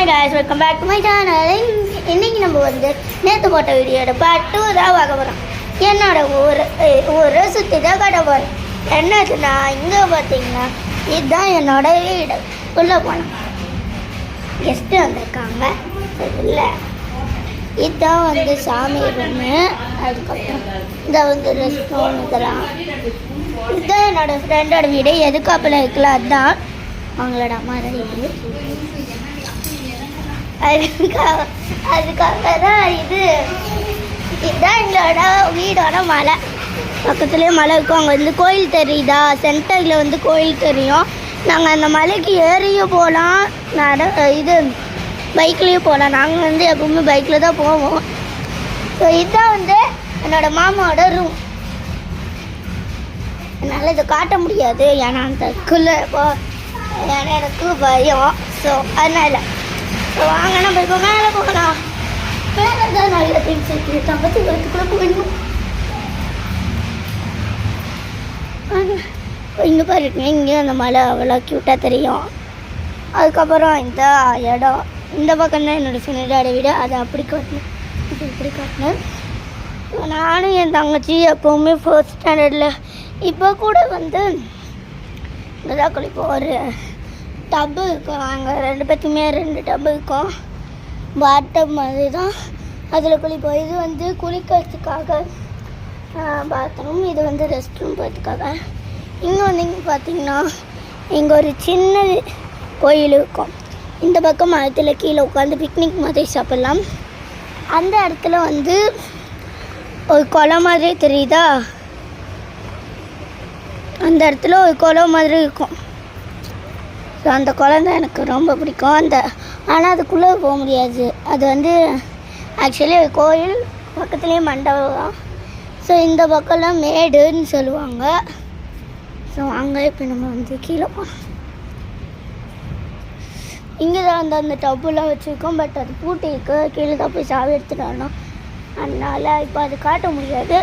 guys, welcome back to my channel. இன்னைக்கு நம்ம வந்து நேற்று போட்ட வீடியோட பார்ட் 2 தான் பார்க்க போகிறோம். என்னோட ஊரை சுற்றி தான் காட்ட போகிறேன். என்னதுன்னா இங்கே பார்த்தீங்கன்னா இதுதான் என்னோட வீடு. உள்ளே போனோம், கெஸ்ட்டு வந்திருக்காங்க. இல்லை, இதுதான் வந்து சாமி ரூமு. அதுக்கப்புறம் இதை வந்து ரெஸ்ட் ரூம். இதெல்லாம் இதுதான் என்னோட ஃப்ரெண்டோட வீடு. எதுக்காப்பில் இருக்குல்ல அதுதான் அவங்களோட அம்மா ரெடி. அதுக்காக தான் இதுதான் எங்களோட வீடோட மலை. பக்கத்துலேயே மலை இருக்கும். அங்கே வந்து கோயில் தெரியுதா, சென்டரில் வந்து கோயில் தெரியும். நாங்கள் அந்த மலைக்கு ஏறியும் போகலாம், பைக்லேயும் போகலாம். நாங்கள் வந்து எப்பவுமே பைக்கில் தான் போவோம். ஸோ இதுதான் வந்து என்னோடய மாமாவோட ரூம். என்னால் இதை காட்ட முடியாது, ஏன்னா அந்த ஏன்னா எனக்கு பயம். ஸோ அதனால் வாங்க நம்ம இப்போ மேலே போகலாம். மேலே தான் நல்ல திங்ஸ் இருக்குது. தம்பத்தி வரத்துக்குள்ளே போகணும். இங்கே பாருங்க, இங்கேயும் அந்த மலை அவ்வளோ க்யூட்டாக தெரியும். அதுக்கப்புறம் இந்த இடம் இந்த பக்கம் தான் என்னோடய சின்னதோட வீடு. அதை அப்படி காட்டினேன், இது இப்படி காட்டினேன். நானும் என் தங்கச்சி எப்போவுமே 4th ஸ்டாண்டர்டில் இப்போ கூட வந்து இங்கே தான் குளிப்போம். ஒரு டப்பு இருக்கும், நாங்கள் 2 பேர்த்துக்குமே 2 டப்பு இருக்கும். பாத்டப் மாதிரி தான், அதில் குளிப்போம். இது வந்து குளிக்கிறதுக்காக பாத்ரூம், இது வந்து ரெஸ்ட் ரூம் போகிறதுக்காக. இங்கே வந்து இங்கே பார்த்தீங்கன்னா இங்கே ஒரு சின்ன கோயில் இருக்கும். இந்த பக்கம் மரத்தில் கீழே உட்காந்து பிக்னிக் மாதிரி சாப்பிட்லாம். அந்த இடத்துல வந்து ஒரு குளம் மாதிரி தெரியுதா, அந்த இடத்துல ஒரு குளம் மாதிரி இருக்கும். ஸோ அந்த குளம் தான் எனக்கு ரொம்ப பிடிக்கும். ஆனால் அதுக்குள்ளே போக முடியாது. அது வந்து ஆக்சுவலி ஒரு கோயில் பக்கத்துலேயே மண்டபம் தான். ஸோ இந்த பக்கம்லாம் மேடுன்னு சொல்லுவாங்க. ஸோ அங்கே இப்போ நம்ம வந்து கீழே போகலாம். இங்கே தான் வந்து அந்த டப்புலாம் வச்சுருக்கோம். பட் அது பூட்டி இருக்கு, கீழே தான் போய் சாவி எடுத்துகிட்டு வரணும். அதனால் இப்போ அது காட்ட முடியாது.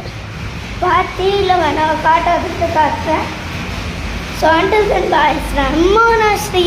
பார்ட்டியில் வேணால் காட்டுறதுக்கு காட்டுறேன். ஸோ அண்டர் பாய்ஸ் ரொம்ப ஸ்ரீ